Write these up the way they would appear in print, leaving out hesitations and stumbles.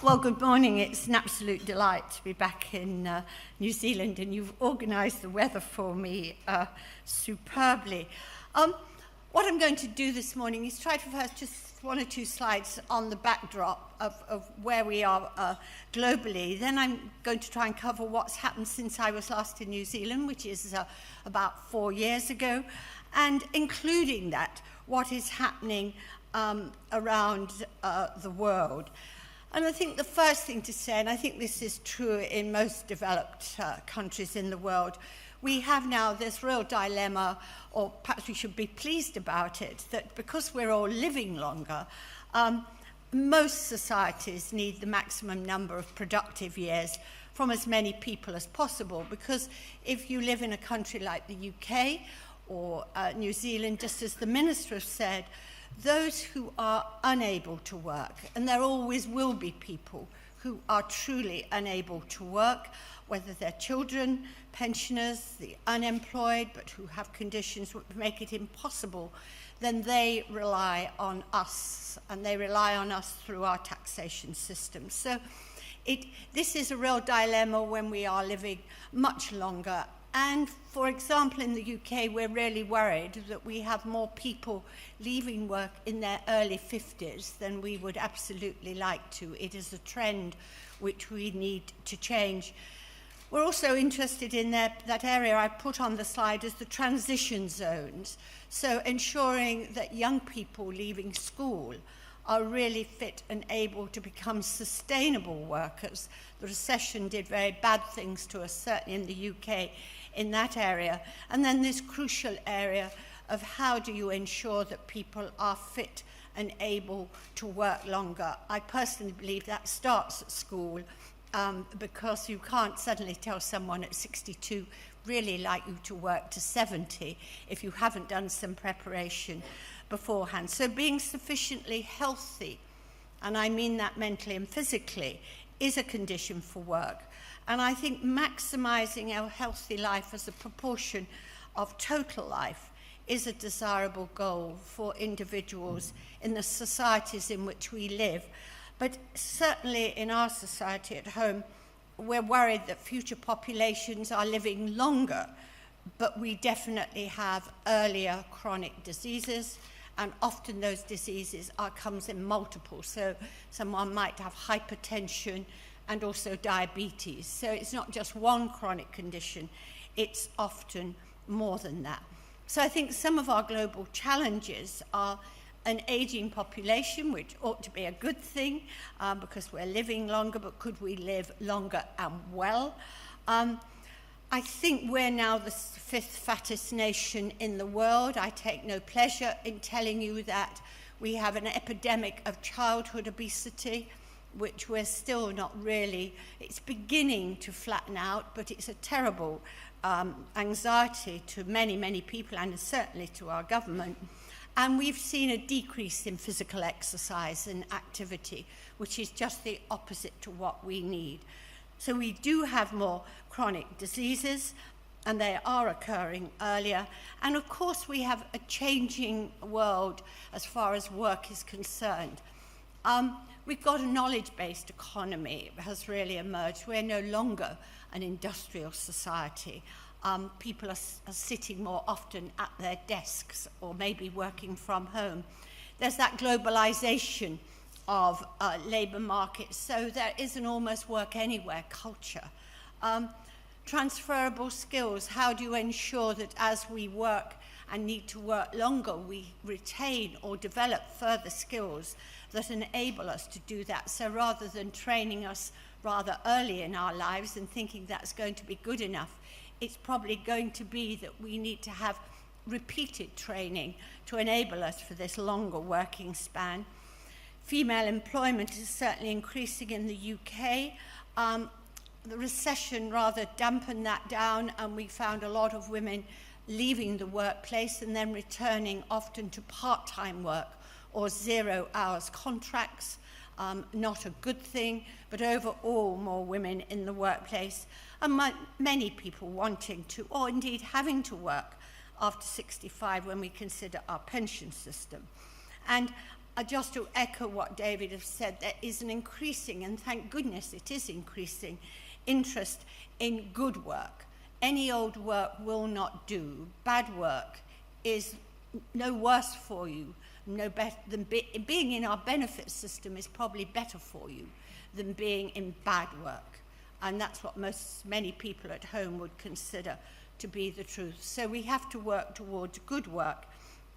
Well, good morning. It's an absolute delight to be back in New Zealand, and you've organised the weather for me superbly. What I'm going to do this morning is try to first just one or two slides on the backdrop of where we are globally. Then I'm going to try and cover what's happened since I was last in New Zealand, which is about 4 years ago, and including that, what is happening around the world. And I think the first thing to say, and I think this is true in most developed countries in the world, we have now this real dilemma, or perhaps we should be pleased about it, that because we're all living longer, most societies need the maximum number of productive years from as many people as possible. Because if you live in a country like the UK or New Zealand, just as the Minister has said, those who are unable to work, and there always will be people who are truly unable to work, whether they're children, pensioners, the unemployed, but who have conditions which make it impossible, then they rely on us, and they rely on us through our taxation system. So this is a real dilemma when we are living much longer. And, for example, in the UK, we're really worried that we have more people leaving work in their early 50s than we would absolutely like to. It is a trend which we need to change. We're also interested in that area I put on the slide as the transition zones, so ensuring that young people leaving school are really fit and able to become sustainable workers. The recession did very bad things to us, certainly in the UK, in that area. And then this crucial area of how do you ensure that people are fit and able to work longer. I personally believe that starts at school, because you can't suddenly tell someone at 62 really like you to work to 70 if you haven't done some preparation beforehand. So being sufficiently healthy, and I mean that mentally and physically, is a condition for work. And I think maximising our healthy life as a proportion of total life is a desirable goal for individuals in the societies in which we live. But certainly in our society at home, we're worried that future populations are living longer, but we definitely have earlier chronic diseases, and often those diseases comes in multiple. So someone might have hypertension and also diabetes. So it's not just one chronic condition, it's often more than that. So I think some of our global challenges are an aging population, which ought to be a good thing because we're living longer, but could we live longer and well? I think we're now the 5th fattest nation in the world. I take no pleasure in telling you that we have an epidemic of childhood obesity, which we're still not really, it's beginning to flatten out, but it's a terrible anxiety to many, many people, and certainly to our government. And we've seen a decrease in physical exercise and activity, which is just the opposite to what we need. So we do have more chronic diseases, and they are occurring earlier. And of course, we have a changing world as far as work is concerned. We've got a knowledge-based economy has really emerged. We're no longer an industrial society. People are sitting more often at their desks or maybe working from home. There's that globalization of labour markets, so there is an almost work anywhere culture. Transferable skills, how do you ensure that as we work and need to work longer, we retain or develop further skills that enable us to do that? So rather than training us rather early in our lives and thinking that's going to be good enough, it's probably going to be that we need to have repeated training to enable us for this longer working span. Female employment is certainly increasing in the UK. The recession rather dampened that down, and we found a lot of women leaving the workplace and then returning often to part-time work or 0 hours contracts. Not a good thing, but overall more women in the workplace, and many people wanting to, or indeed having to work after 65 when we consider our pension system. And just to echo what David has said, there is an increasing, and thank goodness it is increasing, interest in good work. Any old work will not do. Bad work is no worse for you, no better than being in our benefit system is probably better for you than being in bad work. And that's what many people at home would consider to be the truth. So we have to work towards good work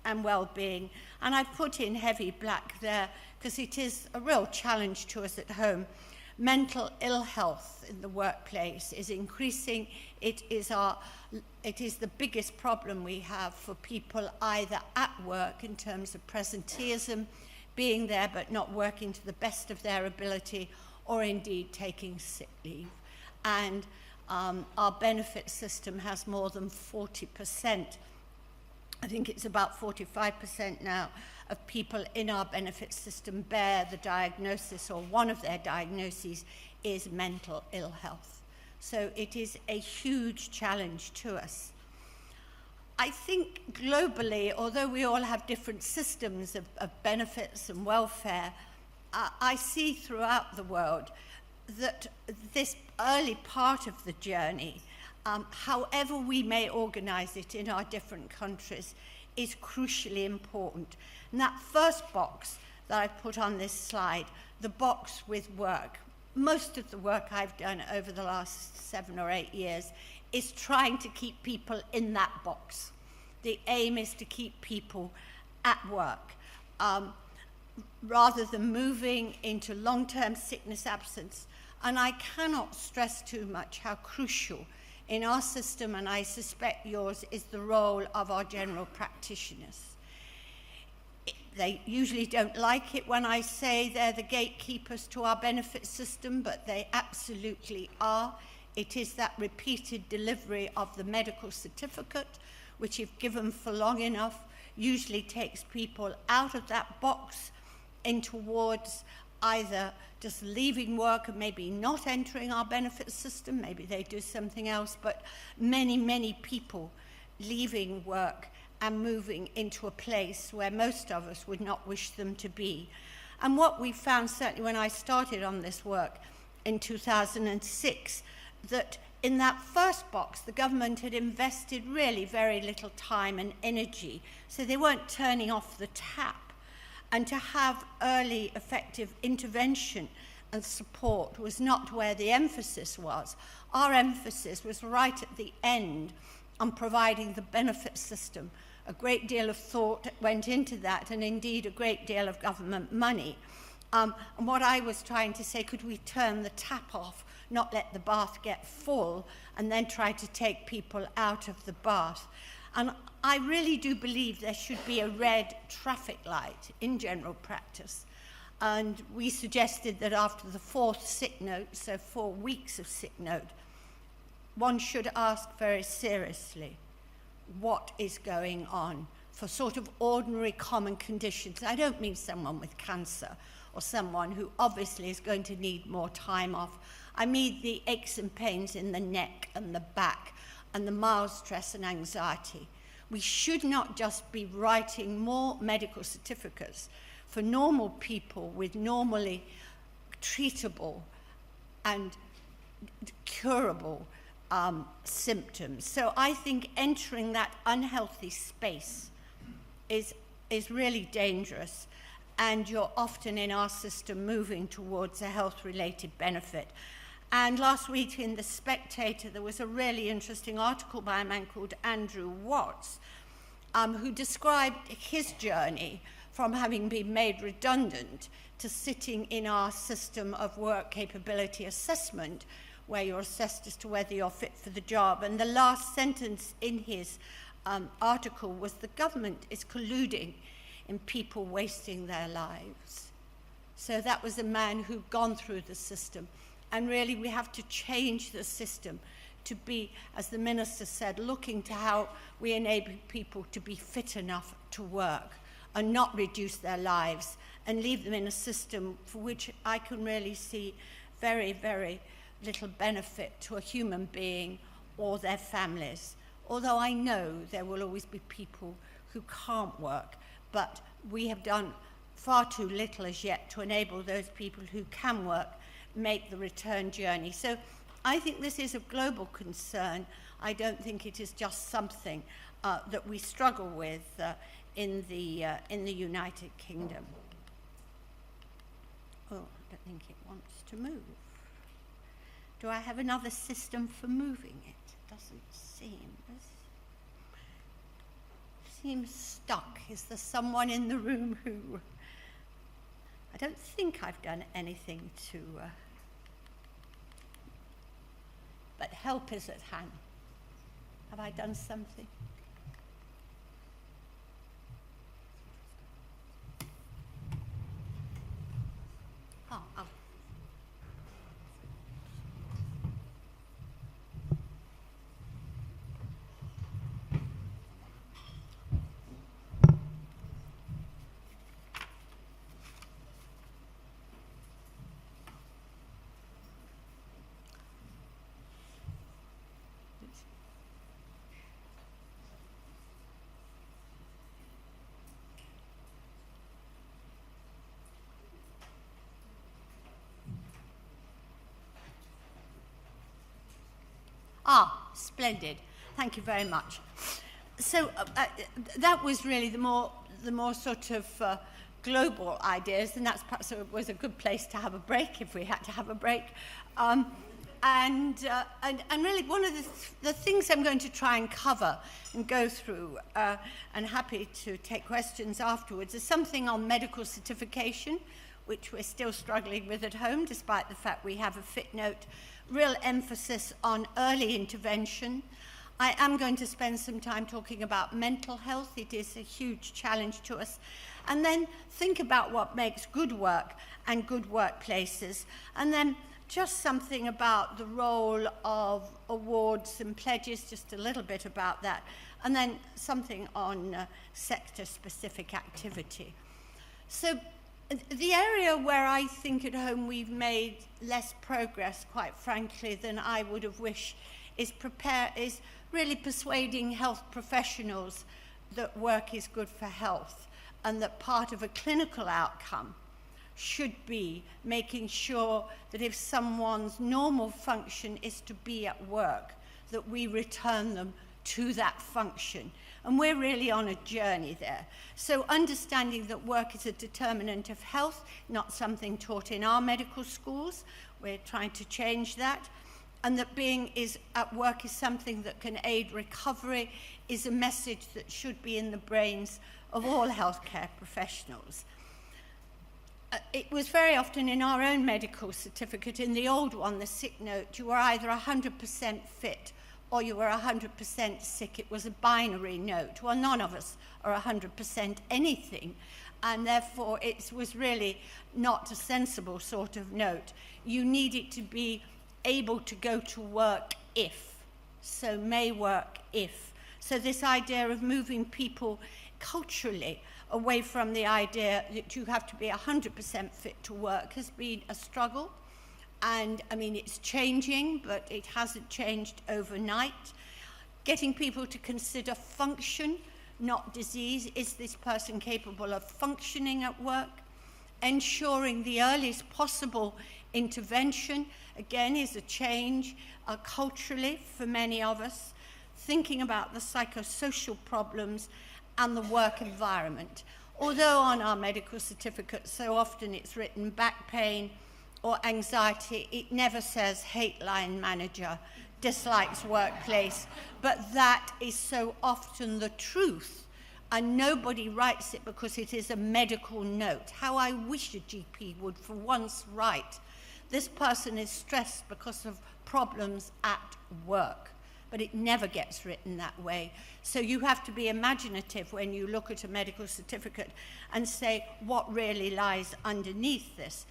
and well-being. And I've put in heavy black there because it is a real challenge to us at home. Mental ill health in the workplace is increasing. It is the biggest problem we have for people either at work in terms of presenteeism, being there but not working to the best of their ability, or indeed taking sick leave. And our benefit system has more than 40%, I think it's about 45% now, of people in our benefit system bear the diagnosis, or one of their diagnoses is mental ill health. So it is a huge challenge to us. I think globally, although we all have different systems of benefits and welfare, I see throughout the world that this early part of the journey, however we may organize it in our different countries, is crucially important. And that first box that I put on this slide, the box with work, most of the work I've done over the last 7 or 8 years is trying to keep people in that box. The aim is to keep people at work, rather than moving into long-term sickness absence. And I cannot stress too much how crucial in our system, and I suspect yours, is the role of our general practitioners. They usually don't like it when I say they're the gatekeepers to our benefit system, but they absolutely are. It is that repeated delivery of the medical certificate, which if given for long enough, usually takes people out of that box in towards either just leaving work and maybe not entering our benefit system, maybe they do something else, but many, many people leaving work and moving into a place where most of us would not wish them to be. And what we found, certainly when I started on this work in 2006, that in that first box, the government had invested really very little time and energy, so they weren't turning off the tap. And to have early effective intervention and support was not where the emphasis was. Our emphasis was right at the end on providing the benefit system. A great deal of thought went into that, and indeed a great deal of government money. And what I was trying to say, could we turn the tap off, not let the bath get full, and then try to take people out of the bath? And I really do believe there should be a red traffic light in general practice. And we suggested that after the 4th sick note, so 4 weeks of sick note, one should ask very seriously what is going on for sort of ordinary common conditions. I don't mean someone with cancer or someone who obviously is going to need more time off. I mean the aches and pains in the neck and the back and the mild stress and anxiety. We should not just be writing more medical certificates for normal people with normally treatable and curable symptoms. So I think entering that unhealthy space is really dangerous, and you're often in our system moving towards a health-related benefit. And last week in The Spectator, there was a really interesting article by a man called Andrew Watts, who described his journey from having been made redundant to sitting in our system of work capability assessment, where you're assessed as to whether you're fit for the job. And the last sentence in his article was, the government is colluding in people wasting their lives. So that was a man who'd gone through the system. And really, we have to change the system to be, as the minister said, looking to how we enable people to be fit enough to work and not reduce their lives and leave them in a system for which I can really see very, very little benefit to a human being or their families. Although I know there will always be people who can't work, but we have done far too little as yet to enable those people who can work make the return journey. So I think this is a global concern. I don't think it is just something that we struggle with in the United Kingdom. Oh, I don't think it wants to move. Do I have another system for moving it? Doesn't seem. Seems stuck. Is there someone in the room who... I don't think I've done anything to... but help is at hand. Have I done something? Oh. Ah, splendid. Thank you very much. So that was really the more sort of global ideas, and that's perhaps was a good place to have a break if we had to have a break. And really one of the things I'm going to try and cover and go through, and happy to take questions afterwards, is something on medical certification, which we're still struggling with at home, despite the fact we have a fit note. Real emphasis on early intervention. I am going to spend some time talking about mental health. It is a huge challenge to us. And then think about what makes good work and good workplaces. And then just something about the role of awards and pledges, just a little bit about that. And then something on sector-specific activity. So the area where I think at home we've made less progress, quite frankly, than I would have wished, is really persuading health professionals that work is good for health and that part of a clinical outcome should be making sure that if someone's normal function is to be at work, that we return them to that function. And we're really on a journey there. So understanding that work is a determinant of health, not something taught in our medical schools. We're trying to change that. And that being at work is something that can aid recovery is a message that should be in the brains of all healthcare professionals. It was very often in our own medical certificate, in the old one, the sick note, you were either 100% fit or you were 100% sick. It was a binary note. Well, none of us are 100% anything, and therefore it was really not a sensible sort of note. You needed to be able to go to work if, so may work if. So this idea of moving people culturally away from the idea that you have to be 100% fit to work has been a struggle. And I mean, it's changing, but it hasn't changed overnight. Getting people to consider function, not disease. Is this person capable of functioning at work? Ensuring the earliest possible intervention, again, is a change culturally for many of us. Thinking about the psychosocial problems and the work environment. Although on our medical certificate, so often it's written back pain or anxiety, it never says hate line manager, dislikes workplace, but that is so often the truth, and nobody writes it because it is a medical note. How I wish a GP would for once write, this person is stressed because of problems at work, but it never gets written that way. So you have to be imaginative when you look at a medical certificate and say what really lies underneath this.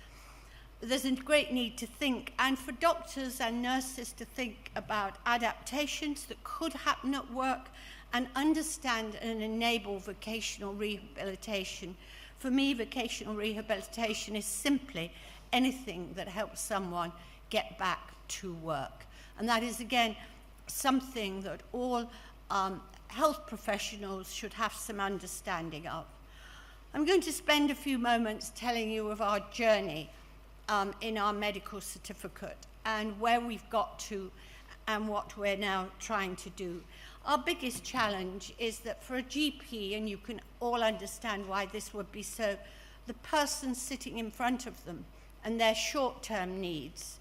There's a great need to think, and for doctors and nurses to think about adaptations that could happen at work and understand and enable vocational rehabilitation. For me, vocational rehabilitation is simply anything that helps someone get back to work. And that is, again, something that all health professionals should have some understanding of. I'm going to spend a few moments telling you of our journey in our medical certificate and where we've got to and what we're now trying to do. Our biggest challenge is that for a GP, and you can all understand why this would be so, the person sitting in front of them and their short-term needs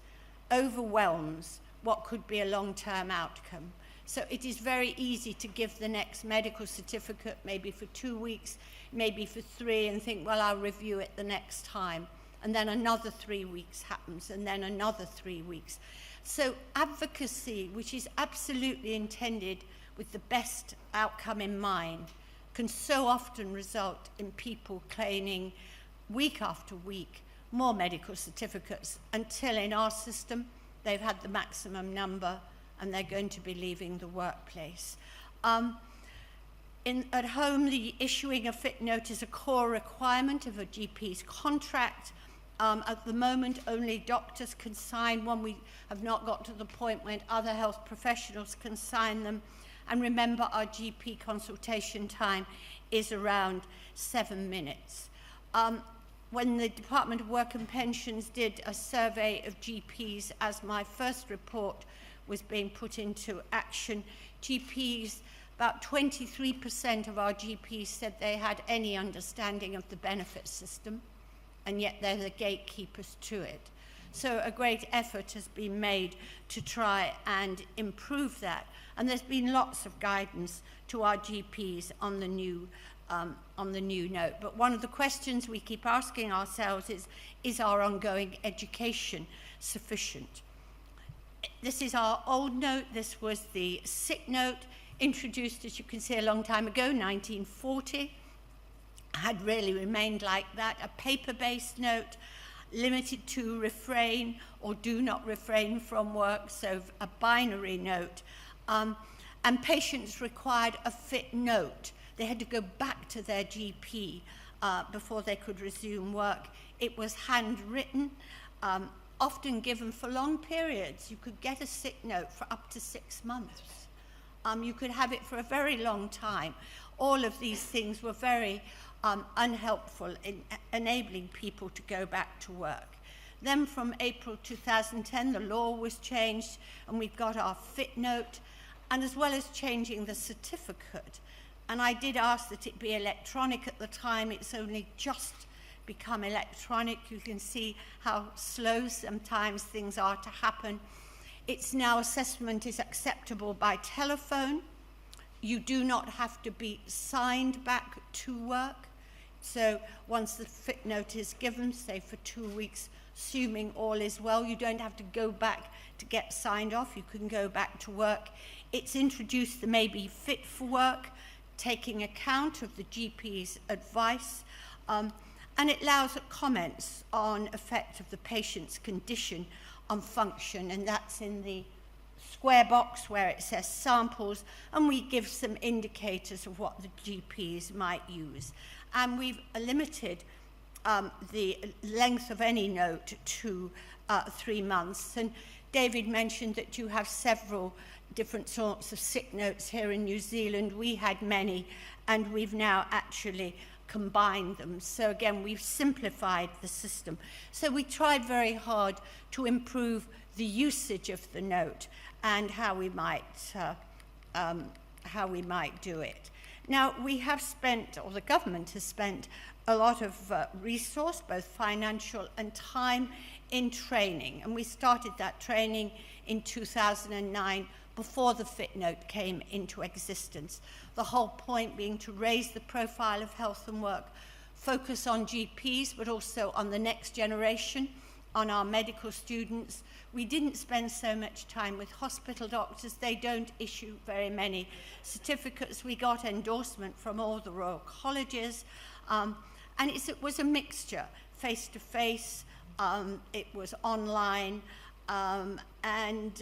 overwhelms what could be a long-term outcome. So it is very easy to give the next medical certificate maybe for 2 weeks, maybe for 3, and think, well, I'll review it the next time. And then another 3 weeks happens, and then another 3 weeks. So advocacy, which is absolutely intended with the best outcome in mind, can so often result in people claiming week after week more medical certificates until in our system they've had the maximum number and they're going to be leaving the workplace. At home, the issuing a fit note is a core requirement of a GP's contract. At the moment, only doctors can sign one. We have not got to the point when other health professionals can sign them. And remember, our GP consultation time is around 7 minutes. When the Department of Work and Pensions did a survey of GPs as my first report was being put into action, GPs, about 23% of our GPs said they had any understanding of the benefit system, and yet they're the gatekeepers to it. So a great effort has been made to try and improve that. And there's been lots of guidance to our GPs on the new note. But one of the questions we keep asking ourselves is our ongoing education sufficient? This is our old note. This was the sick note, introduced, as you can see, a long time ago, 1940. Had really remained like that, a paper-based note, limited to refrain or do not refrain from work, so a binary note. And patients required a fit note. They had to go back to their GP before they could resume work. It was handwritten, often given for long periods. You could get a sick note for up to 6 months. You could have it for a very long time. All of these things were very unhelpful in enabling people to go back to work. Then from April 2010, the law was changed, and we've got our fit note, and as well as changing the certificate. And I did ask that it be electronic at the time. It's only just become electronic. You can see how slow sometimes things are to happen. It's now assessment is acceptable by telephone. You do not have to be signed back to work. So once the fit note is given, say for 2 weeks, assuming all is well, you don't have to go back to get signed off. You can go back to work. It's introduced the maybe fit for work, taking account of the GP's advice, and it allows comments on effect of the patient's condition on function, and that's in the square box where it says samples, and we give some indicators of what the GPs might use. And we've limited the length of any note to 3 months. And David mentioned that you have several different sorts of sick notes here in New Zealand. We had many, and we've now actually combined them. So again, we've simplified the system. So we tried very hard to improve the usage of the note and how we might do it. Now, we have spent, or the government has spent, a lot of resource, both financial and time, in training. And we started that training in 2009 before the fit note came into existence. The whole point being to raise the profile of health and work, focus on GPs, but also on the next generation, on our medical students. We didn't spend so much time with hospital doctors. They don't issue very many certificates. We got endorsement from all the Royal Colleges. And it was a mixture, face-to-face, it was online, and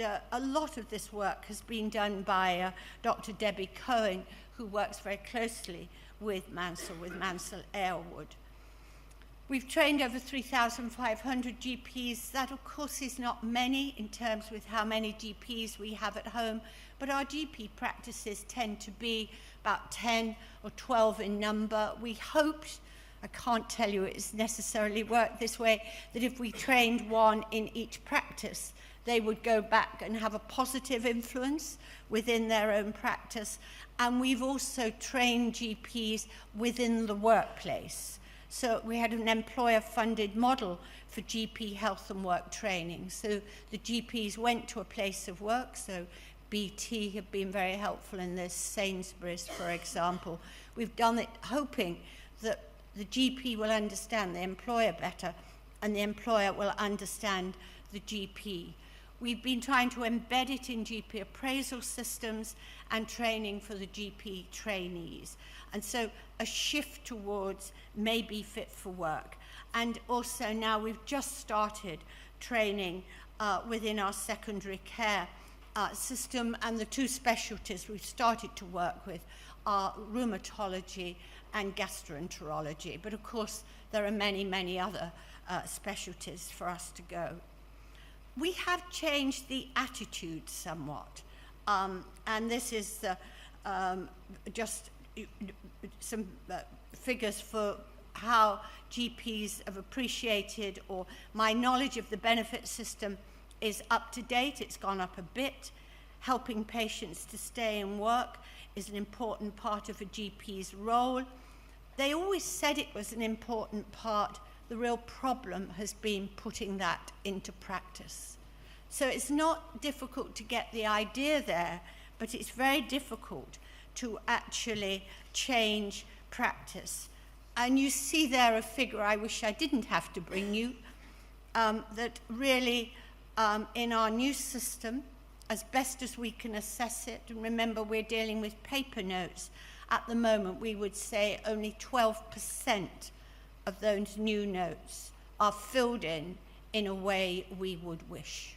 a lot of this work has been done by Dr. Debbie Cohen, who works very closely with Mansell Aylward. We've trained over 3,500 GPs. That, of course, is not many in terms with how many GPs we have at home, but our GP practices tend to be about 10 or 12 in number. We hoped I can't tell you it's necessarily worked this way, that if we trained one in each practice, they would go back and have a positive influence within their own practice. And we've also trained GPs within the workplace. So we had an employer-funded model for GP health and work training. So the GPs went to a place of work. So BT have been very helpful in this, Sainsbury's, for example. We've done it hoping that the GP will understand the employer better and the employer will understand the GP. We've been trying to embed it in GP appraisal systems and training for the GP trainees. And so a shift towards maybe fit for work. And also now we've just started training within our secondary care system, and the two specialties we've started to work with are rheumatology and gastroenterology. But of course, there are many, many other specialties for us to go. We have changed the attitude somewhat, and this is just some figures for how GPs have appreciated, or my knowledge of the benefit system is up to date. It's gone up a bit. Helping patients to stay in work is an important part of a GP's role. They always said it was an important part. The real problem has been putting that into practice. So it's not difficult to get the idea there, but it's very difficult to actually change practice. And you see there a figure I wish I didn't have to bring you, that really in our new system, as best as we can assess it, and remember we're dealing with paper notes, at the moment we would say only 12% of those new notes are filled in a way we would wish.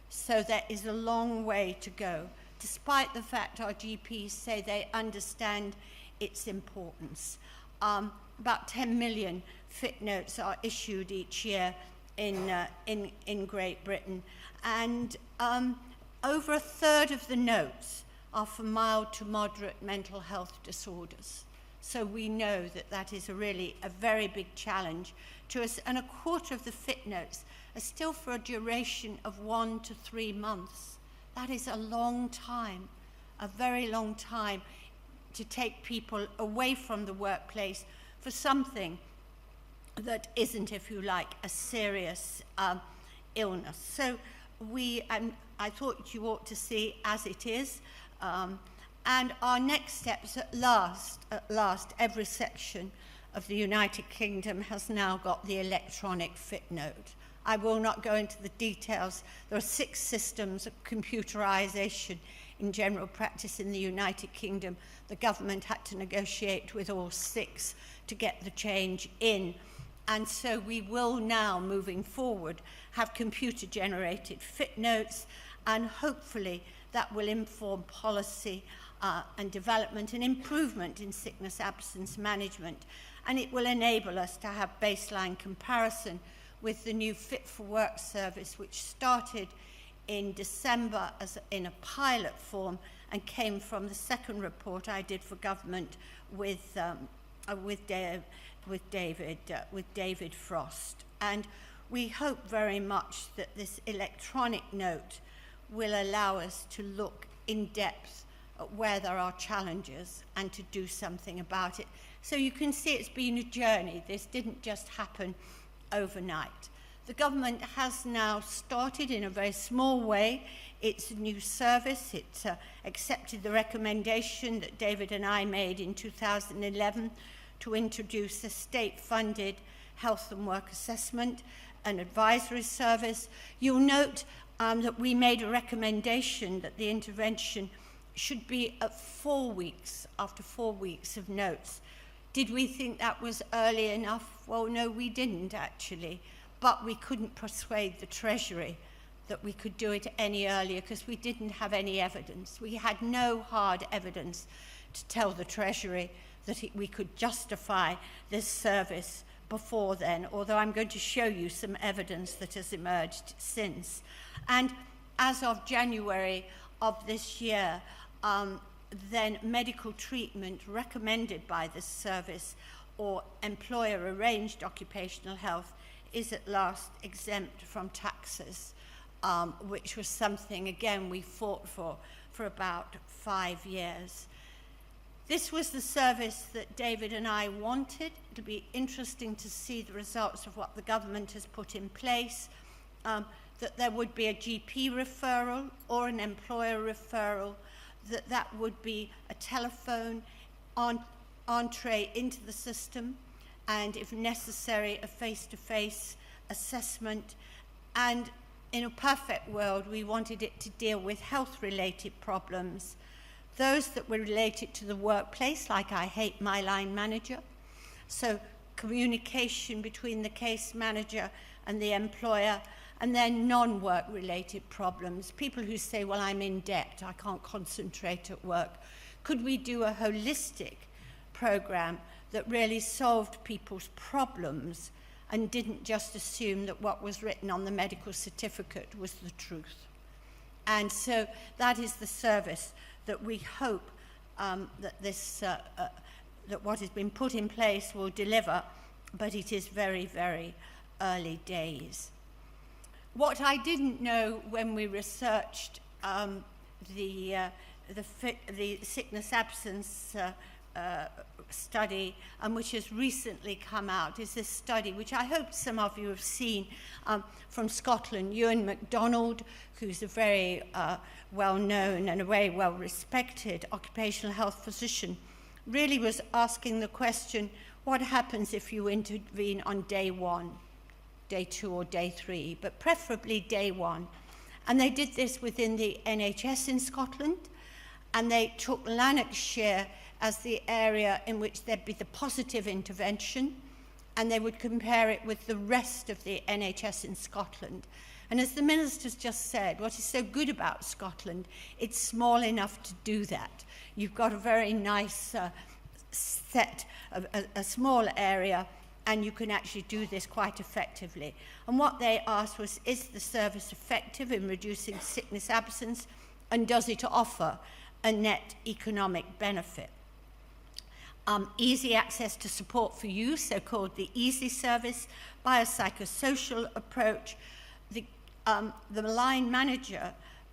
So there is a long way to go, despite the fact our GPs say they understand its importance. About 10 million fit notes are issued each year in Great Britain, and over a third of the notes are for mild to moderate mental health disorders. So we know that that is really a very big challenge to us, and a quarter of the fit notes are still for a duration of 1 to 3 months. That is a long time, a very long time, to take people away from the workplace for something that isn't, if you like, a serious illness. So I thought you ought to see as it is. And our next steps, at last, every section of the United Kingdom has now got the electronic fit note. I will not go into the details. There are 6 systems of computerization in general practice in the United Kingdom. The government had to negotiate with all 6 to get the change in. And so we will now, moving forward, have computer-generated fit notes, and hopefully that will inform policy and development and improvement in sickness absence management. And it will enable us to have baseline comparison with the new Fit for Work service, which started in December as in a pilot form and came from the second report I did for government with David Frost. And we hope very much that this electronic note will allow us to look in depth at where there are challenges and to do something about it. So you can see it's been a journey. This didn't just happen overnight. The government has now started in a very small way its new service. It accepted the recommendation that David and I made in 2011 to introduce a state-funded health and work assessment and advisory service. You'll note that we made a recommendation that the intervention should be at 4 weeks, after 4 weeks of notes. Did we think that was early enough? Well, no, we didn't actually, but we couldn't persuade the Treasury that we could do it any earlier because we didn't have any evidence. We had no hard evidence to tell the Treasury that we could justify this service before then, although I'm going to show you some evidence that has emerged since. And as of January of this year, then medical treatment recommended by this service or employer-arranged occupational health is at last exempt from taxes, which was something, again, we fought for about 5 years. This was the service that David and I wanted. It'll be interesting to see the results of what the government has put in place, that there would be a GP referral or an employer referral, that would be a telephone entree into the system, and if necessary, a face-to-face assessment. And in a perfect world, we wanted it to deal with health-related problems, those that were related to the workplace, like I hate my line manager, so communication between the case manager and the employer, and then non-work related problems, people who say, well, I'm in debt, I can't concentrate at work. Could we do a holistic program that really solved people's problems and didn't just assume that what was written on the medical certificate was the truth? And so that is the service that we hope that what has been put in place will deliver, but it is very, very early days. What I didn't know when we researched the sickness absence study, which has recently come out, is this study, which I hope some of you have seen, from Scotland. Ewan MacDonald, who's a very well-known and a very well-respected occupational health physician, really was asking the question, what happens if you intervene on day 1, day 2 or day 3, but preferably day 1? And they did this within the NHS in Scotland, and they took Lanarkshire as the area in which there'd be the positive intervention, and they would compare it with the rest of the NHS in Scotland. And as the minister's just said, what is so good about Scotland, it's small enough to do that. You've got a very nice set, a small area, and you can actually do this quite effectively. And what they asked was, is the service effective in reducing sickness absence, and does it offer a net economic benefit? Easy access to support for you, so-called the EASY service, biopsychosocial approach. The line manager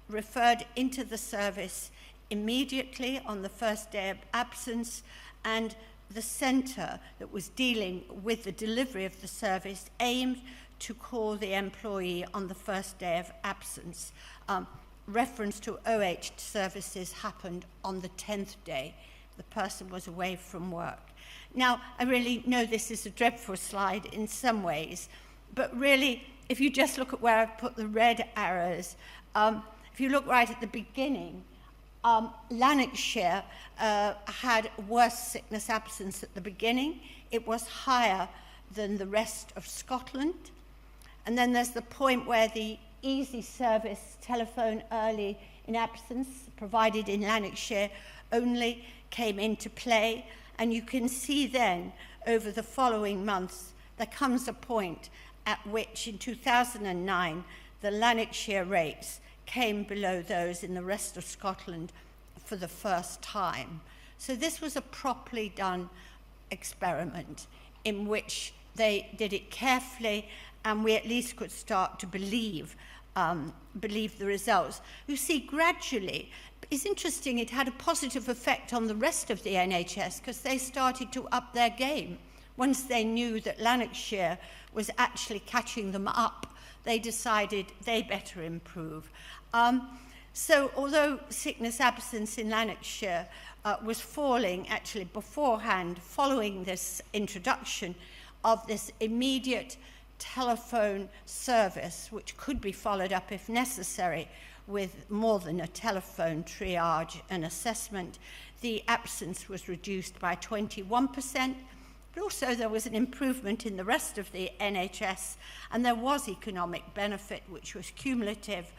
referred into the service immediately on the first day of absence, and the centre that was dealing with the delivery of the service aimed to call the employee on the first day of absence. Reference to OH services happened on the 10th day. The person was away from work. Now, I really know this is a dreadful slide in some ways, but really, if you just look at where I've put the red arrows, if you look right at the beginning, Lanarkshire had worse sickness absence at the beginning. It was higher than the rest of Scotland. And then there's the point where the EASY service, telephone early in absence, provided in Lanarkshire only, came into play. And you can see then, over the following months, there comes a point at which, in 2009, the Lanarkshire rates came below those in the rest of Scotland for the first time. So this was a properly done experiment in which they did it carefully, and we at least could start to believe the results. You see, gradually, it's interesting, it had a positive effect on the rest of the NHS because they started to up their game. Once they knew that Lanarkshire was actually catching them up, they decided they better improve. So although sickness absence in Lanarkshire was falling actually beforehand, following this introduction of this immediate telephone service, which could be followed up if necessary with more than a telephone triage and assessment, the absence was reduced by 21%. But also there was an improvement in the rest of the NHS, and there was economic benefit, which was cumulative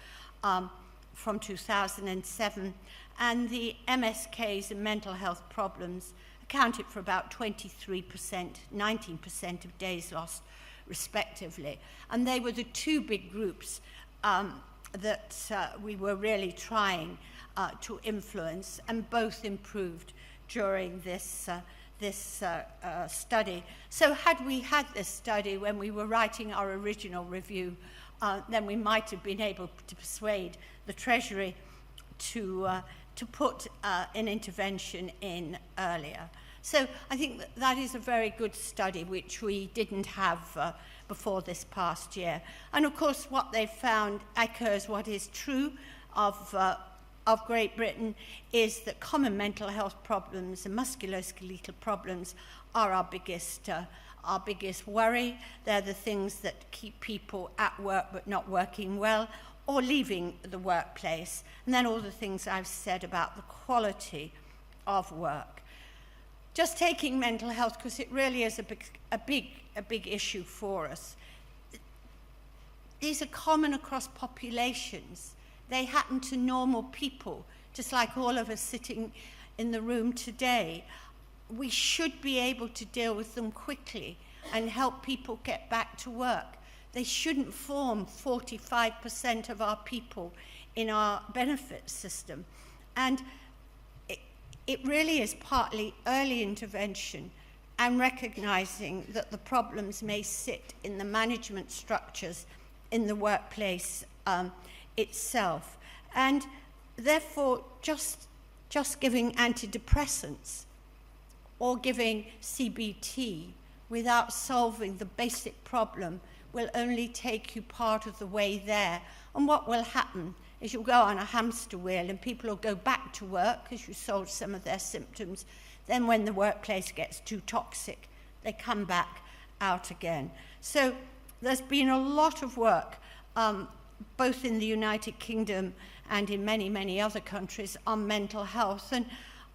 from 2007, and the MSKs and mental health problems accounted for about 23%, 19% of days lost, respectively. And they were the two big groups that we were really trying to influence, and both improved during this this study. So had we had this study when we were writing our original review, then we might have been able to persuade the Treasury to put an intervention in earlier. So I think that is a very good study, which we didn't have before this past year. And of course, what they found echoes what is true of Great Britain, is that common mental health problems and musculoskeletal problems are our biggest worry. They're the things that keep people at work but not working well, or leaving the workplace. And then all the things I've said about the quality of work. Just taking mental health, because it really is a big issue for us. These are common across populations. They happen to normal people, just like all of us sitting in the room today. We should be able to deal with them quickly and help people get back to work. They shouldn't form 45% of our people in our benefits system. And it really is partly early intervention and recognizing that the problems may sit in the management structures in the workplace itself. And therefore, just giving antidepressants or giving CBT without solving the basic problem will only take you part of the way there. And what will happen is you'll go on a hamster wheel and people will go back to work because you solved some of their symptoms. Then when the workplace gets too toxic, they come back out again. So there's been a lot of work, both in the United Kingdom and in many, many other countries, on mental health. And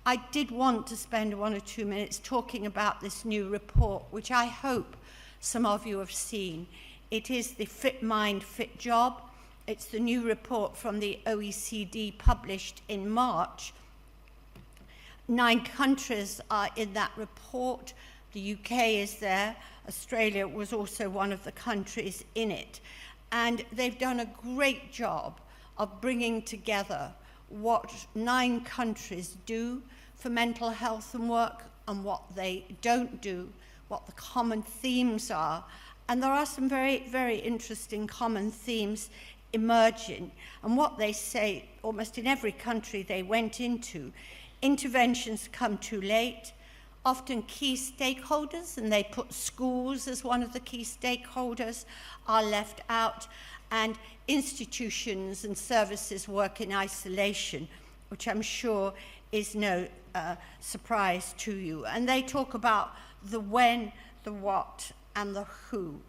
I did want to spend 1 or 2 minutes talking about this new report, which I hope some of you have seen. It is the Fit Mind, Fit Job. It's the new report from the OECD published in March. 9 countries are in that report. The UK is there. Australia was also one of the countries in it. And they've done a great job of bringing together what 9 countries do for mental health and work and what they don't do, what the common themes are. And there are some very, very interesting common themes emerging. And what they say, almost in every country they went into, interventions come too late, often key stakeholders, and they put schools as one of the key stakeholders, are left out, and institutions and services work in isolation, which I'm sure is no surprise to you. And they talk about the when, the what, and the who.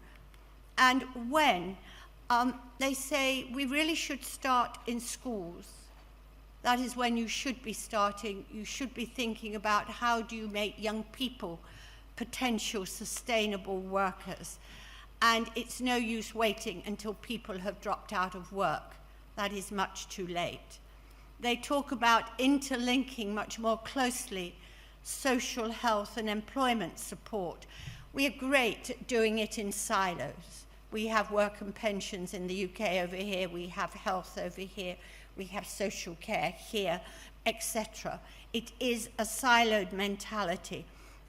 And when, they say we really should start in schools. That is when you should be starting. You should be thinking about how do you make young people potential sustainable workers. And it's no use waiting until people have dropped out of work. That is much too late. They talk about interlinking much more closely social health and employment support. We are great at doing it in silos. We have work and pensions in the UK over here, we have health over here, we have social care here, etc. It is a siloed mentality.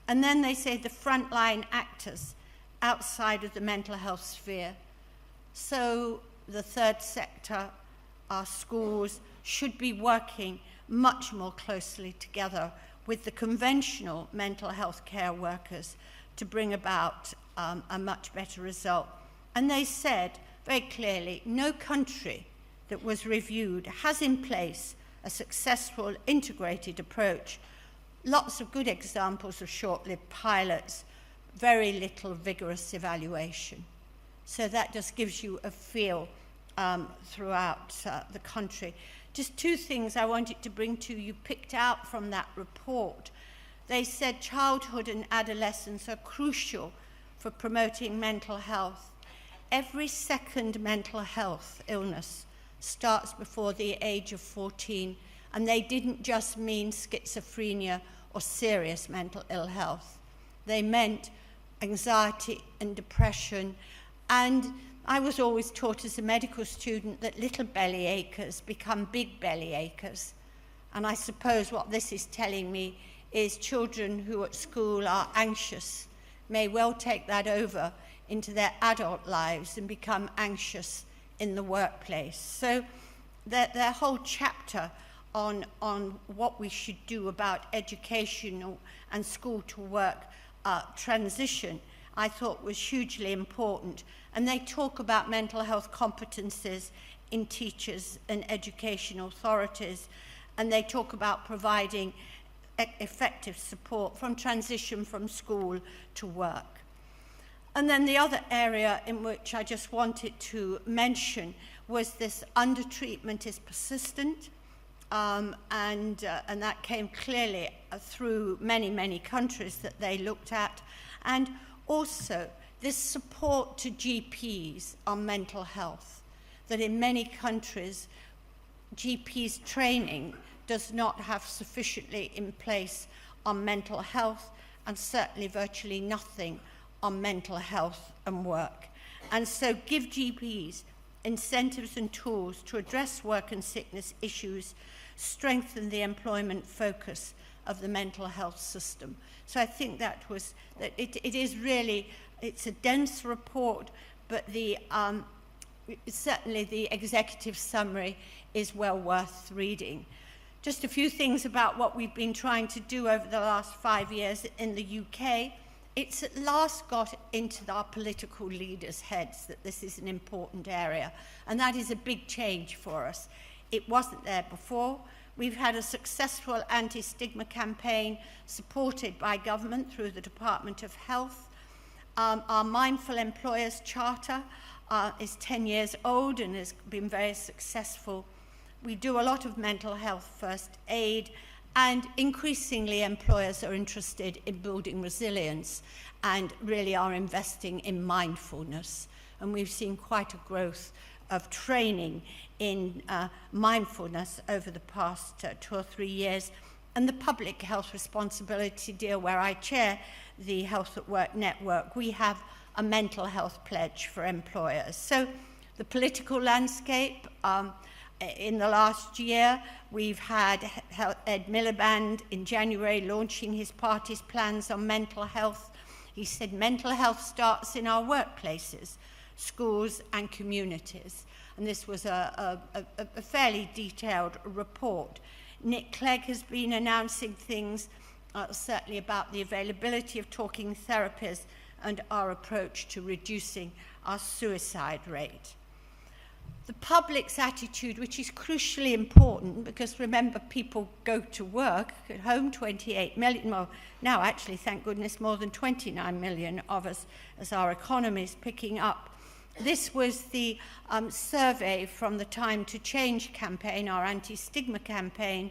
And then they say the frontline actors outside of the mental health sphere. So the third sector, our schools, should be working much more closely together with the conventional mental health care workers to bring about a much better result. And they said very clearly, no country that was reviewed has in place a successful integrated approach. Lots of good examples of short-lived pilots, very little vigorous evaluation. So that just gives you a feel throughout the country. Just 2 things I wanted to bring to you, picked out from that report. They said childhood and adolescence are crucial for promoting mental health. Every second mental health illness starts before the age of 14, and they didn't just mean schizophrenia or serious mental ill health. They meant anxiety and depression. And I was always taught as a medical student that little belly achers become big belly achers. And I suppose what this is telling me is children who at school are anxious may well take that over into their adult lives and become anxious in the workplace. So their whole chapter on what we should do about educational and school to work transition, I thought was hugely important. And they talk about mental health competencies in teachers and education authorities, and they talk about providing effective support from transition from school to work. And then the other area in which I just wanted to mention was this undertreatment is persistent, and that came clearly through many, many countries that they looked at, and also this support to GPs on mental health, that in many countries GPs training does not have sufficiently in place on mental health, and certainly virtually nothing on mental health and work. And so give GPs incentives and tools to address work and sickness issues, strengthen the employment focus of the mental health system. So I think that it is really, it's a dense report, but certainly the executive summary is well worth reading. Just a few things about what we've been trying to do over the last 5 years in the UK. It's at last got into our political leaders' heads that this is an important area, and that is a big change for us. It wasn't there before. We've had a successful anti-stigma campaign supported by government through the Department of Health. Our Mindful Employers Charter is 10 years old and has been very successful. We do a lot of mental health first aid, and increasingly employers are interested in building resilience and really are investing in mindfulness. And we've seen quite a growth of training in mindfulness over the past 2 or 3 years. And the Public Health Responsibility Deal, where I chair the Health at Work Network, we have a mental health pledge for employers. So the political landscape, in the last year, we've had Ed Miliband in January launching his party's plans on mental health. He said mental health starts in our workplaces, schools and communities. And this was a fairly detailed report. Nick Clegg has been announcing things, certainly about the availability of talking therapies and our approach to reducing our suicide rate. The public's attitude, which is crucially important, because remember, people go to work at home, 28 million, well, now actually, thank goodness, more than 29 million of us as our economy is picking up. This was the survey from the Time to Change campaign, our anti-stigma campaign.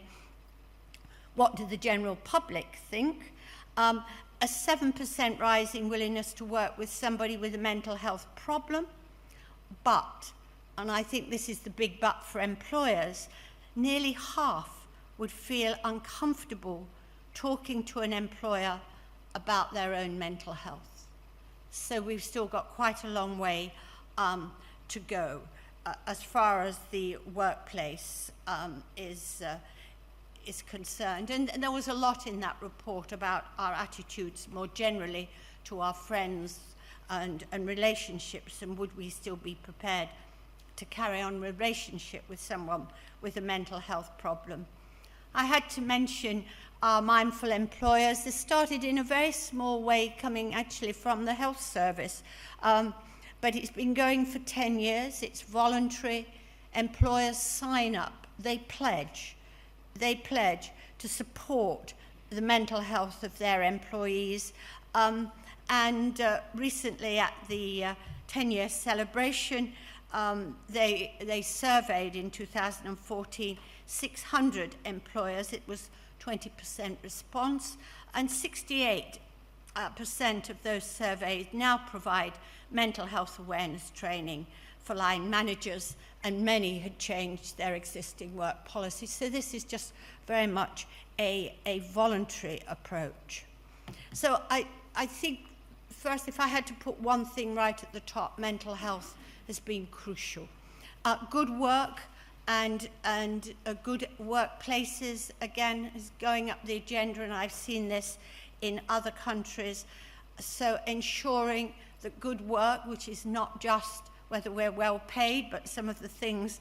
What do the general public think? A 7% rise in willingness to work with somebody with a mental health problem, but, and I think this is the big but for employers, nearly half would feel uncomfortable talking to an employer about their own mental health. So we've still got quite a long way to go as far as the workplace is concerned. And there was a lot in that report about our attitudes more generally to our friends and relationships, and would we still be prepared to carry on a relationship with someone with a mental health problem. I had to mention our mindful employers. This started in a very small way, coming actually from the health service, but it's been going for 10 years. It's voluntary. Employers sign up. They pledge to support the mental health of their employees. And recently at the 10-year celebration, they surveyed in 2014 600 employers. It was 20% response, and 68% of those surveyed now provide mental health awareness training for line managers, and many had changed their existing work policies. So this is just very much a voluntary approach. So I think, first, if I had to put one thing right at the top, mental health has been crucial. Good work and good workplaces, again, is going up the agenda, and I've seen this in other countries. So ensuring that good work, which is not just whether we're well paid, but some of the things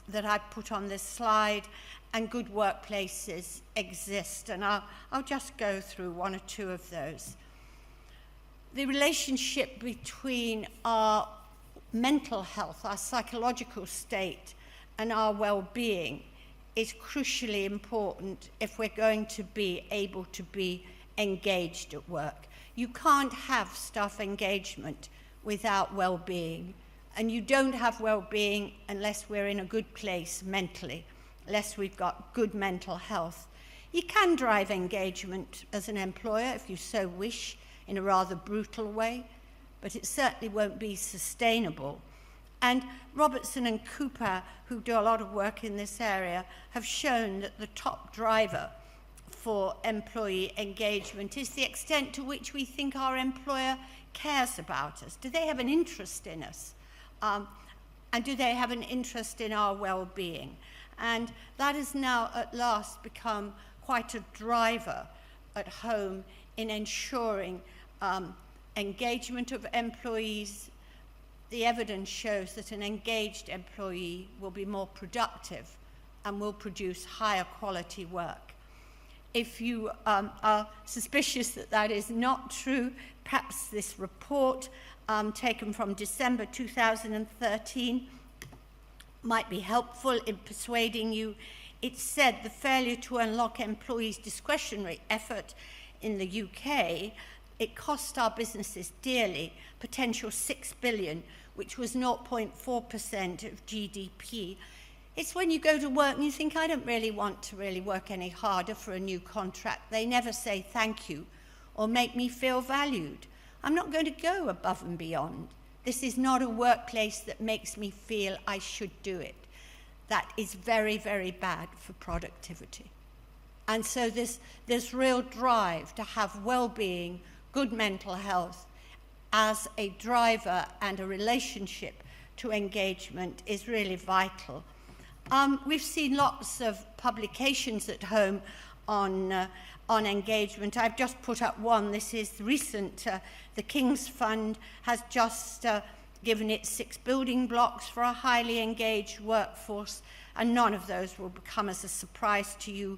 that I've put on this slide, and good workplaces exist. And I'll just go through one or two of those. The relationship between our mental health, our psychological state, and our well-being is crucially important if we're going to be able to be engaged at work. You can't have staff engagement without well-being, and you don't have well-being unless we're in a good place mentally, unless we've got good mental health. You can drive engagement as an employer if you so wish, in a rather brutal way, but it certainly won't be sustainable. And Robertson and Cooper, who do a lot of work in this area, have shown that the top driver for employee engagement is the extent to which we think our employer cares about us. Do they have an interest in us? And do they have an interest in our well-being? And that has now at last become quite a driver at home in ensuring engagement of employees. The evidence shows that an engaged employee will be more productive and will produce higher quality work. If you are suspicious that that is not true, perhaps this report taken from December 2013 might be helpful in persuading you. It said the failure to unlock employees' discretionary effort in the UK, it cost our businesses dearly, potential $6 billion, which was 0.4% of GDP. It's when you go to work and you think, I don't really want to really work any harder for a new contract. They never say thank you or make me feel valued. I'm not going to go above and beyond. This is not a workplace that makes me feel I should do it. That is very, very bad for productivity. And so this real drive to have well-being, good mental health as a driver and a relationship to engagement is really vital. We've seen lots of publications at home on engagement. I've just put up one. This is recent. The King's Fund has just given it 6 building blocks for a highly engaged workforce, and none of those will come as a surprise to you.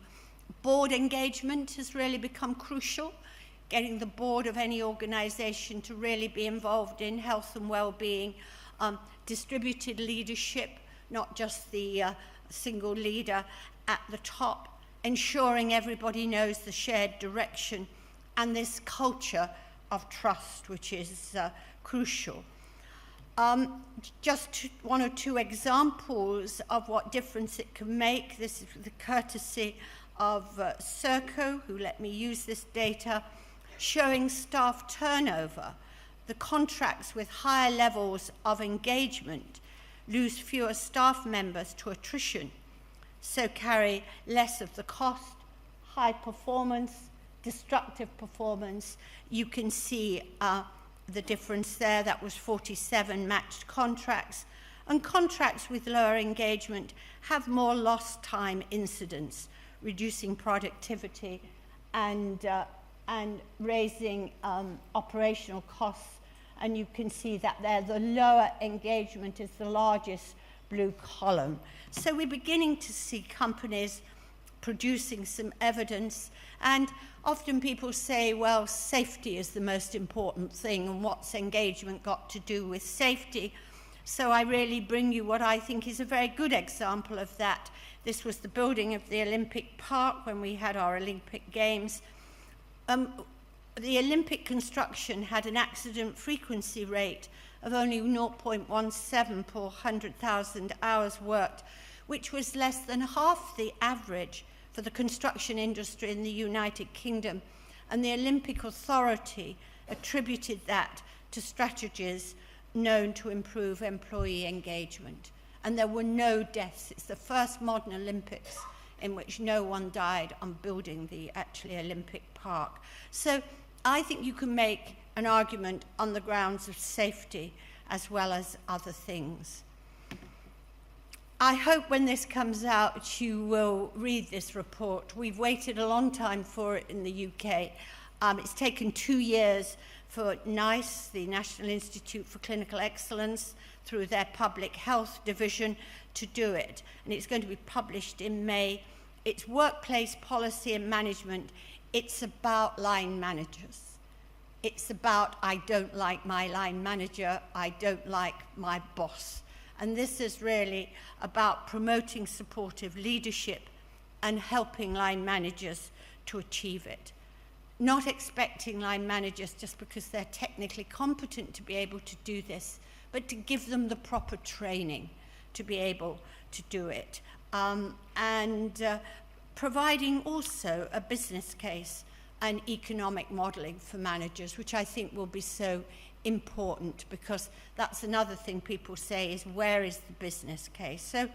Board engagement has really become crucial, getting the board of any organisation to really be involved in health and well-being, distributed leadership, not just the single leader at the top, ensuring everybody knows the shared direction, and this culture of trust, which is crucial. Just one or two examples of what difference it can make. This is the courtesy of Serco, who let me use this data, showing staff turnover. The contracts with higher levels of engagement lose fewer staff members to attrition, so carry less of the cost. High performance, destructive performance, you can see the difference there. That was 47 matched contracts. And contracts with lower engagement have more lost time incidents, reducing productivity and raising operational costs. And you can see that there, the lower engagement is the largest blue column. So we're beginning to see companies producing some evidence, and often people say, well, safety is the most important thing, and what's engagement got to do with safety? So I really bring you what I think is a very good example of that. This was the building of the Olympic Park when we had our Olympic Games. The Olympic construction had an accident frequency rate of only 0.17 per 100,000 hours worked, which was less than half the average for the construction industry in the United Kingdom. And the Olympic Authority attributed that to strategies known to improve employee engagement. And there were no deaths. It's the first modern Olympics in which no one died on building the actually Olympic Park. So I think you can make an argument on the grounds of safety as well as other things. I hope when this comes out you will read this report. We've waited a long time for it in the UK. It's taken 2 years for NICE, the National Institute for Clinical Excellence, through their public health division, to do it. And it's going to be published in May. It's workplace policy and management. It's about line managers. It's about, I don't like my line manager, I don't like my boss. And this is really about promoting supportive leadership and helping line managers to achieve it. Not expecting line managers just because they're technically competent to be able to do this, but to give them the proper training to be able to do it. Providing also a business case and economic modelling for managers, which I think will be so important, because that's another thing people say is, where is the business case? So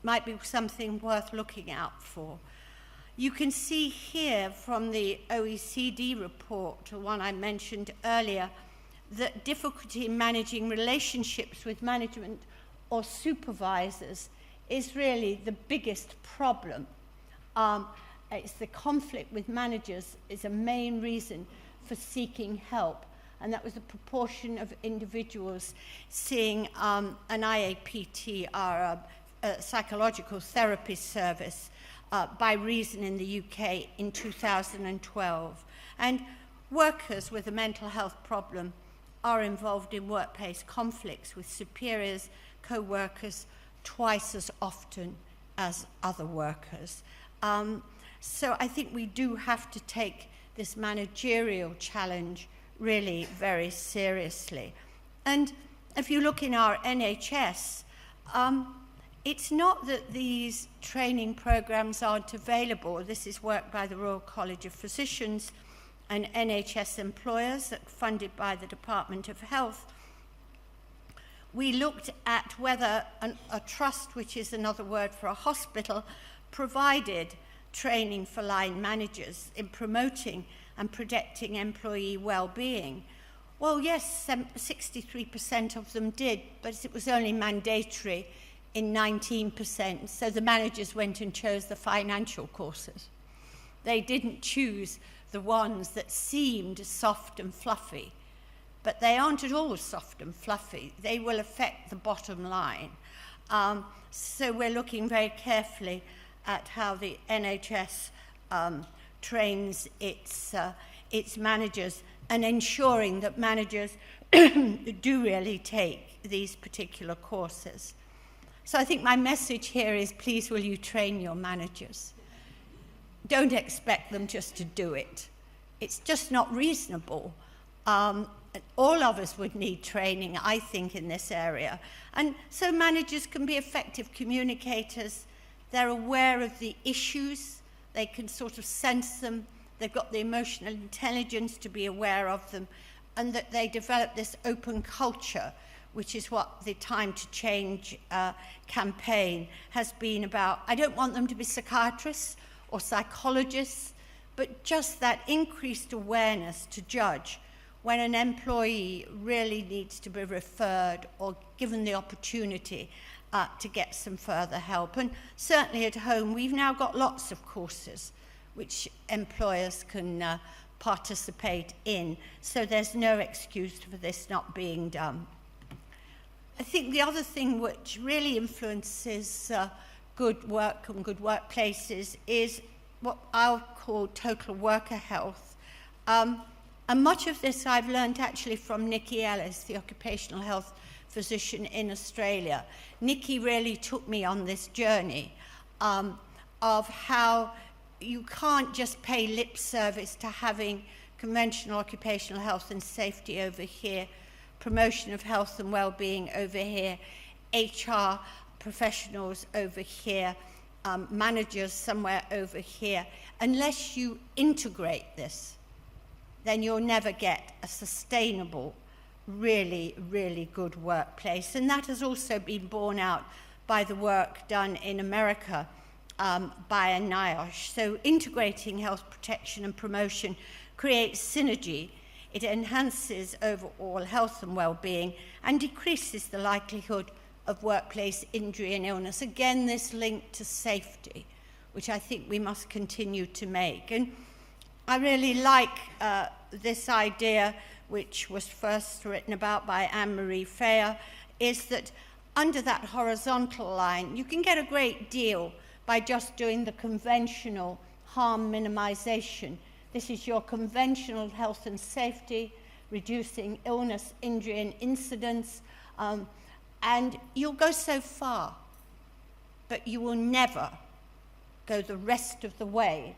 might be something worth looking out for. You can see here from the OECD report, the one I mentioned earlier, that difficulty in managing relationships with management or supervisors is really the biggest problem. It's the conflict with managers is a main reason for seeking help, and that was the proportion of individuals seeing an IAPT, or a psychological therapy service, by Reason in the UK in 2012. And workers with a mental health problem are involved in workplace conflicts with superiors, co-workers, twice as often as other workers. So I think we do have to take this managerial challenge really very seriously. And if you look in our NHS, it's not that these training programs aren't available. This is work by the Royal College of Physicians and NHS employers, funded by the Department of Health. We looked at whether a trust, which is another word for a hospital, provided training for line managers in promoting and protecting employee well-being. Well, yes, 63% of them did, but it was only mandatory in 19%, so the managers went and chose the financial courses. They didn't choose the ones that seemed soft and fluffy, but they aren't at all soft and fluffy. They will affect the bottom line. So we're looking very carefully at how the NHS trains its managers, and ensuring that managers do really take these particular courses. So I think my message here is, please will you train your managers. Don't expect them just to do it. It's just not reasonable. All of us would need training, I think, in this area. And so managers can be effective communicators. They're aware of the issues. They can sort of sense them. They've got the emotional intelligence to be aware of them, and that they develop this open culture, which is what the Time to Change campaign has been about. I don't want them to be psychiatrists or psychologists, but just that increased awareness to judge when an employee really needs to be referred or given the opportunity to get some further help. And certainly at home, we've now got lots of courses which employers can participate in, so there's no excuse for this not being done. I think the other thing which really influences good work and good workplaces is what I'll call total worker health. And much of this I've learned actually from Nikki Ellis, the occupational health physician in Australia. Nikki really took me on this journey of how you can't just pay lip service to having conventional occupational health and safety over here, promotion of health and well-being over here, HR professionals over here, managers somewhere over here. Unless you integrate this, then you'll never get a sustainable, really, really good workplace. And that has also been borne out by the work done in America by a NIOSH. So integrating health protection and promotion creates synergy. It enhances overall health and well-being and decreases the likelihood of workplace injury and illness. Again, this link to safety, which I think we must continue to make. And I really like this idea, which was first written about by Anne-Marie Fayer, is that under that horizontal line, you can get a great deal by just doing the conventional harm minimization. This is your conventional health and safety, reducing illness, injury, and incidence, and you'll go so far, but you will never go the rest of the way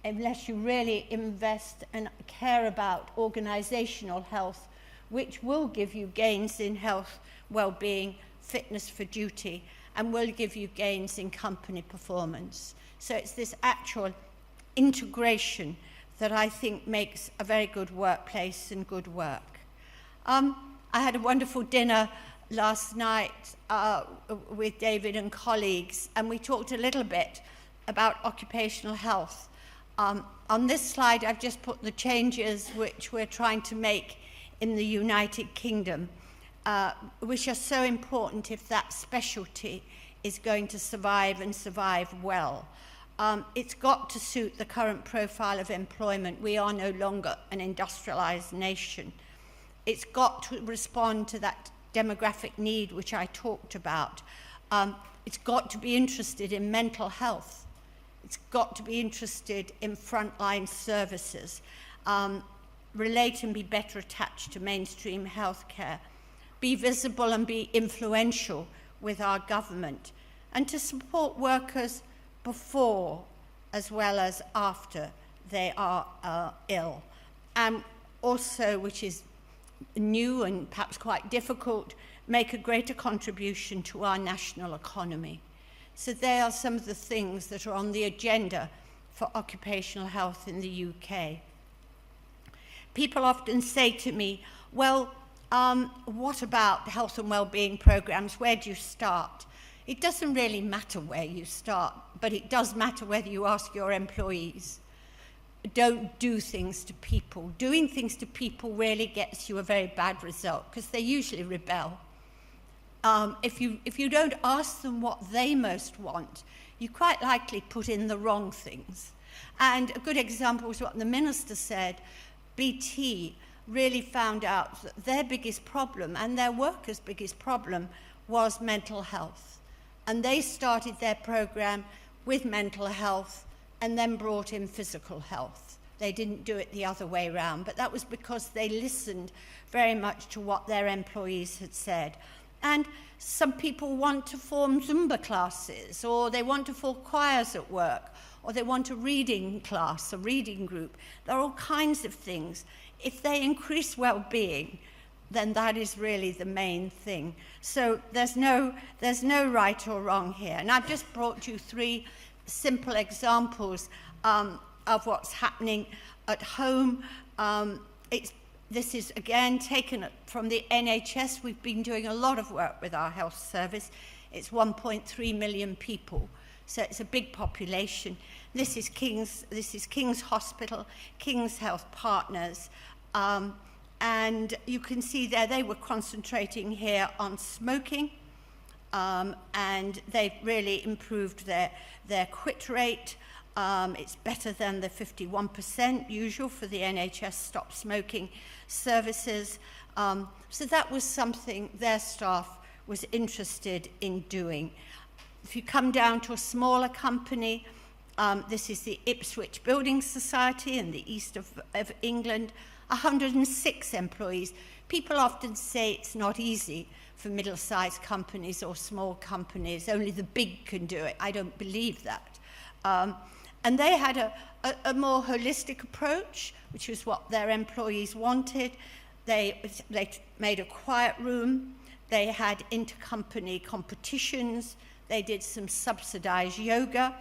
unless you really invest and care about organizational health, which will give you gains in health, well-being, fitness for duty, and will give you gains in company performance. So it's this actual integration that I think makes a very good workplace and good work. I had a wonderful dinner last night with David and colleagues, and we talked a little bit about occupational health. On this slide, I've just put the changes which we're trying to make in the United Kingdom, which are so important if that specialty is going to survive and survive well. It's got to suit the current profile of employment. We are no longer an industrialized nation. It's got to respond to that demographic need which I talked about. It's got to be interested in mental health. It's got to be interested in frontline services, relate and be better attached to mainstream healthcare, be visible and be influential with our government, and to support workers before as well as after they are ill. And also, which is new and perhaps quite difficult, make a greater contribution to our national economy. So they are some of the things that are on the agenda for occupational health in the UK. People often say to me, well, what about health and well-being programs? Where do you start? It doesn't really matter where you start, but it does matter whether you ask your employees. Don't do things to people. Doing things to people really gets you a very bad result because they usually rebel. If you don't ask them what they most want, you quite likely put in the wrong things. And a good example is what the minister said. BT really found out that their biggest problem and their workers' biggest problem was mental health. And they started their program with mental health and then brought in physical health. They didn't do it the other way around, but that was because they listened very much to what their employees had said. And some people want to form Zumba classes, or they want to form choirs at work, or they want a reading class, a reading group. There are all kinds of things. If they increase well-being, then that is really the main thing. So there's no right or wrong here. And I've just brought you 3 simple examples of what's happening at home. This is, again, taken from the NHS. We've been doing a lot of work with our health service. It's 1.3 million people, so it's a big population. This is King's Hospital, King's Health Partners, and you can see there they were concentrating here on smoking, and they've really improved their quit rate. It's better than the 51% usual for the NHS stop smoking services. So that was something their staff was interested in doing. If you come down to a smaller company, this is the Ipswich Building Society in the east of England, 106 employees. People often say it's not easy for middle-sized companies or small companies. Only the big can do it. I don't believe that. And they had a more holistic approach, which was what their employees wanted. They made a quiet room. They had intercompany competitions. They did some subsidized yoga,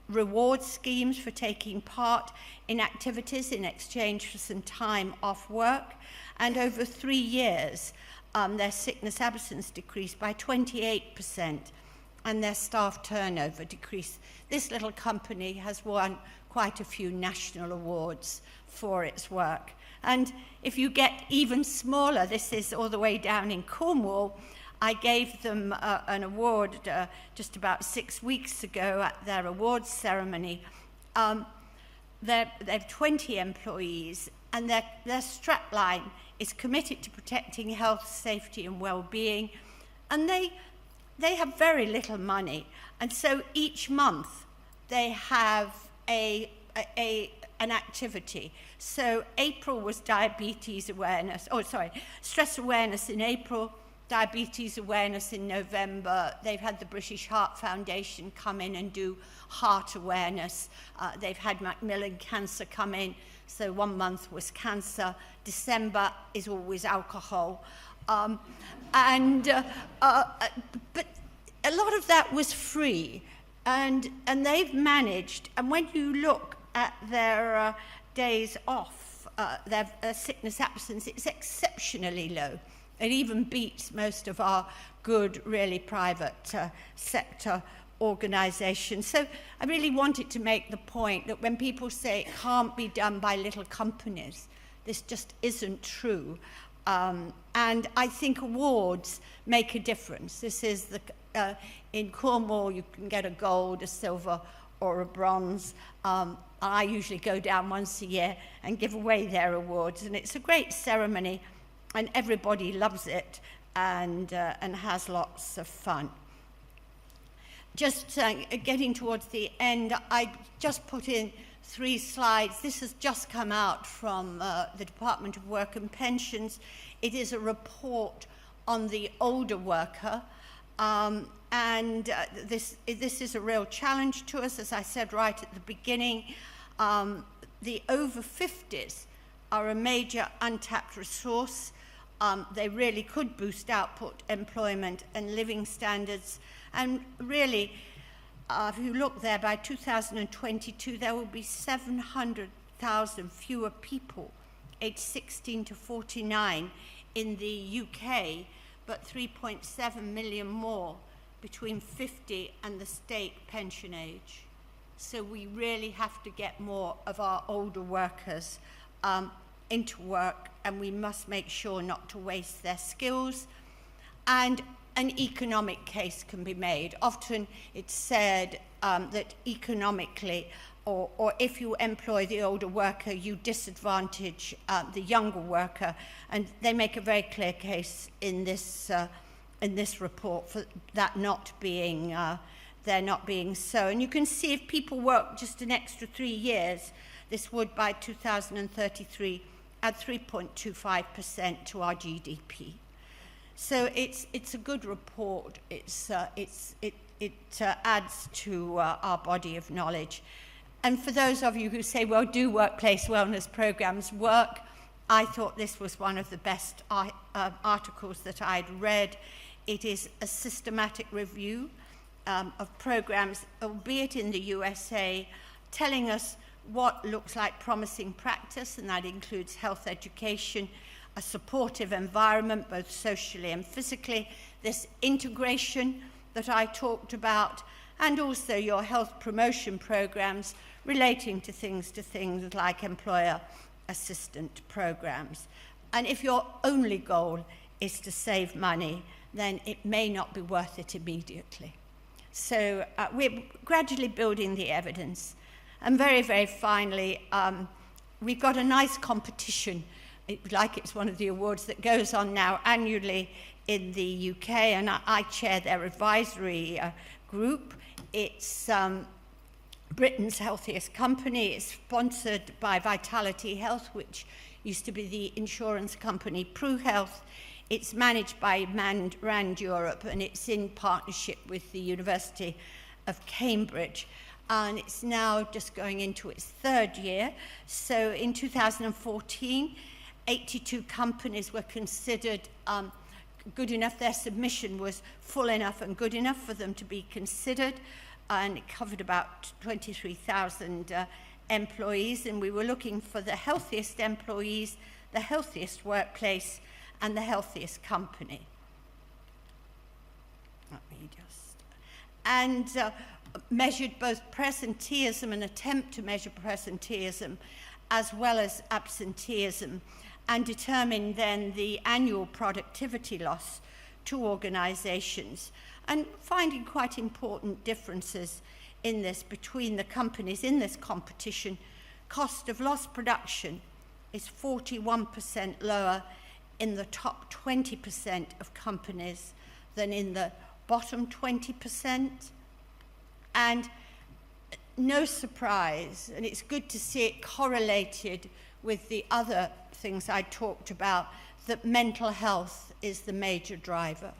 reward schemes for taking part in activities in exchange for some time off work. And over 3 years, their sickness absence decreased by 28%. And their staff turnover decreased. This little company has won quite a few national awards for its work. And if you get even smaller, this is all the way down in Cornwall, I gave them an award just about 6 weeks ago at their awards ceremony. They have 20 employees, and their strapline is committed to protecting health, safety, and well-being. And they have very little money, and so each month they have an activity. So April was stress awareness in April, diabetes awareness in November. They've had the British Heart Foundation come in and do heart awareness. They've had Macmillan Cancer come in, so 1 month was cancer. December is always alcohol. But a lot of that was free, and they've managed, and when you look at their days off, their sickness absence, it's exceptionally low. It even beats most of our good, really private sector organisations. So I really wanted to make the point that when people say it can't be done by little companies, this just isn't true. And I think awards make a difference. This is in Cornwall, you can get a gold, a silver, or a bronze. I usually go down once a year and give away their awards, and it's a great ceremony, and everybody loves it and has lots of fun. Just getting towards the end, I just put in 3 slides. This has just come out from the Department of Work and Pensions. It is a report on the older worker, and this is a real challenge to us. As I said right at the beginning, the over 50s are a major untapped resource. They really could boost output, employment, and living standards. And really, if you look there, by 2022, there will be 700,000 fewer people aged 16 to 49 in the UK, but 3.7 million more between 50 and the state pension age. So we really have to get more of our older workers into work, and we must make sure not to waste their skills. And an economic case can be made. Often it's said that economically, or if you employ the older worker, you disadvantage the younger worker, and they make a very clear case in this report for that not being there not being so. And you can see if people work just an extra 3 years, this would by 2033 add 3.25% to our GDP. So it's a good report. It adds to our body of knowledge. And for those of you who say, well, do workplace wellness programs work? I thought this was one of the best articles that I'd read. It is a systematic review of programs, albeit in the USA, telling us what looks like promising practice, and that includes health education, a supportive environment, both socially and physically, this integration that I talked about, and also your health promotion programs relating to things like employer assistant programs. And if your only goal is to save money, then it may not be worth it immediately. So we're gradually building the evidence. And very, very finally, we've got a nice competition, like it's one of the awards that goes on now annually in the UK, and I chair their advisory group. It's Britain's Healthiest Company. It's sponsored by Vitality Health, which used to be the insurance company Pru Health. It's managed by RAND Europe, and it's in partnership with the University of Cambridge. And it's now just going into its 3rd year. So in 2014, 82 companies were considered good enough. Their submission was full enough and good enough for them to be considered. And it covered about 23,000 employees. And we were looking for the healthiest employees, the healthiest workplace, and the healthiest company. Let me just... And measured both presenteeism, an attempt to measure presenteeism, as well as absenteeism, and determined then the annual productivity loss two organisations, and finding quite important differences in this between the companies in this competition. Cost of lost production is 41% lower in the top 20% of companies than in the bottom 20%. And no surprise, and it's good to see it correlated with the other things I talked about, that mental health is the major driver.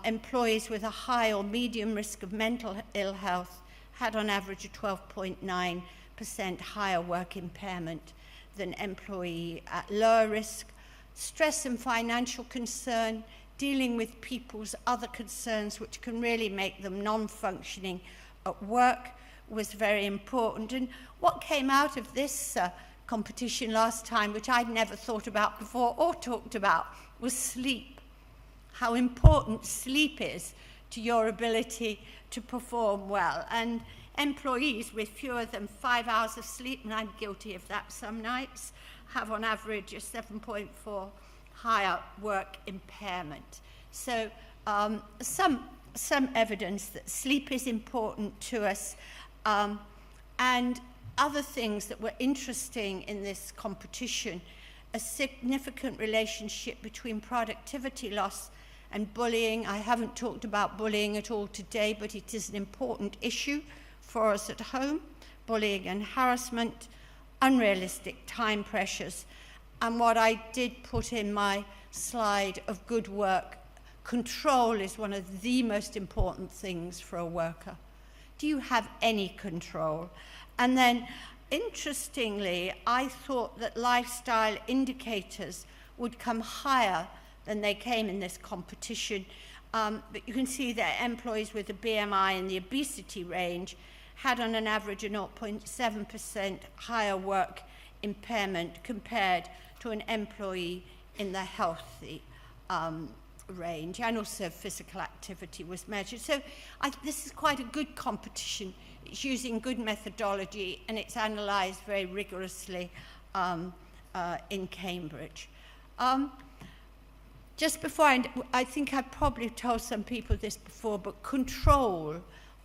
Employees with a high or medium risk of mental ill health had on average a 12.9% higher work impairment than employee at lower risk. Stress and financial concern, dealing with people's other concerns which can really make them non-functioning at work, was very important. And what came out of this competition last time, which I'd never thought about before or talked about, was sleep. How important sleep is to your ability to perform well. And employees with fewer than 5 hours of sleep, and I'm guilty of that some nights, have on average a 7.4 higher work impairment. So some evidence that sleep is important to us. And other things that were interesting in this competition, a significant relationship between productivity loss and bullying. I haven't talked about bullying at all today, but it is an important issue for us at home. Bullying and harassment, unrealistic time pressures, and what I did put in my slide of good work, control is one of the most important things for a worker. Do you have any control? And then, interestingly, I thought that lifestyle indicators would come higher than they came in this competition. But you can see that employees with a BMI in the obesity range had on an average a 0.7% higher work impairment compared to an employee in the healthy range, and also physical activity was measured. So this is quite a good competition. It's using good methodology, and it's analysed very rigorously in Cambridge. Just before, I think I've probably told some people this before, but control,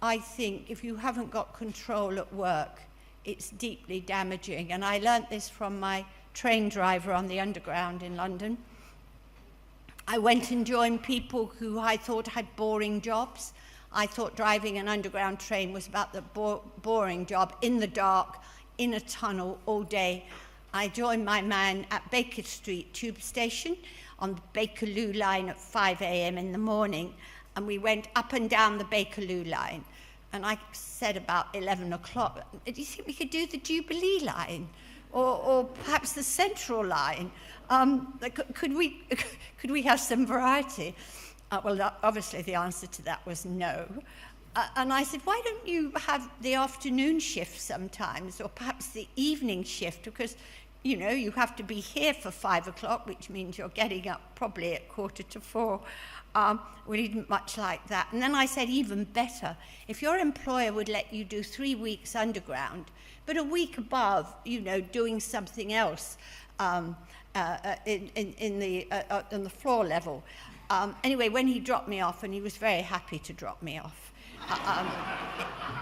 I think, if you haven't got control at work, it's deeply damaging. And I learnt this from my train driver on the Underground in London. I went and joined people who I thought had boring jobs. I thought driving an Underground train was about the boring job, in the dark, in a tunnel all day. I joined my man at Baker Street Tube Station on the Bakerloo line at 5 a.m. in the morning, and we went up and down the Bakerloo line. And I said about 11 o'clock, do you think we could do the Jubilee line? Or perhaps the Central line? Could we have some variety? Well, obviously the answer to that was no. And I said, why don't you have the afternoon shift sometimes, or perhaps the evening shift? Because, you know, you have to be here for 5 o'clock, which means you're getting up probably at 3:45. We didn't much like that. And then I said, even better, if your employer would let you do 3 weeks underground, but a week above, you know, doing something else on the floor level. Anyway, when he dropped me off, and he was very happy to drop me off,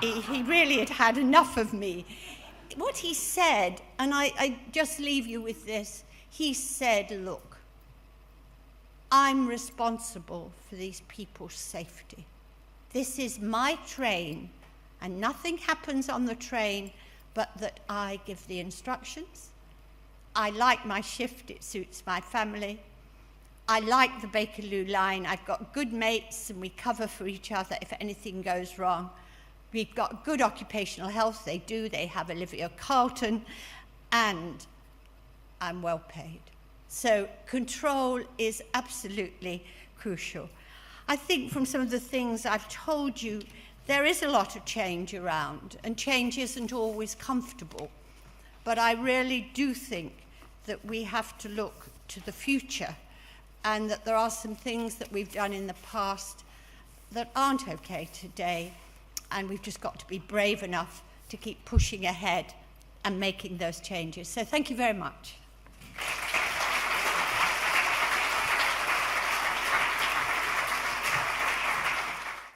he really had had enough of me. What he said, and I just leave you with this, he said, look, I'm responsible for these people's safety. This is my train, and nothing happens on the train but that I give the instructions. I like my shift, it suits my family. I like the Bakerloo line. I've got good mates, and we cover for each other if anything goes wrong. We've got good occupational health. They do. They have Olivia Carlton, and I'm well paid. So control is absolutely crucial. I think from some of the things I've told you, there is a lot of change around, and change isn't always comfortable. But I really do think that we have to look to the future, and that there are some things that we've done in the past that aren't okay today, and we've just got to be brave enough to keep pushing ahead and making those changes. So thank you very much.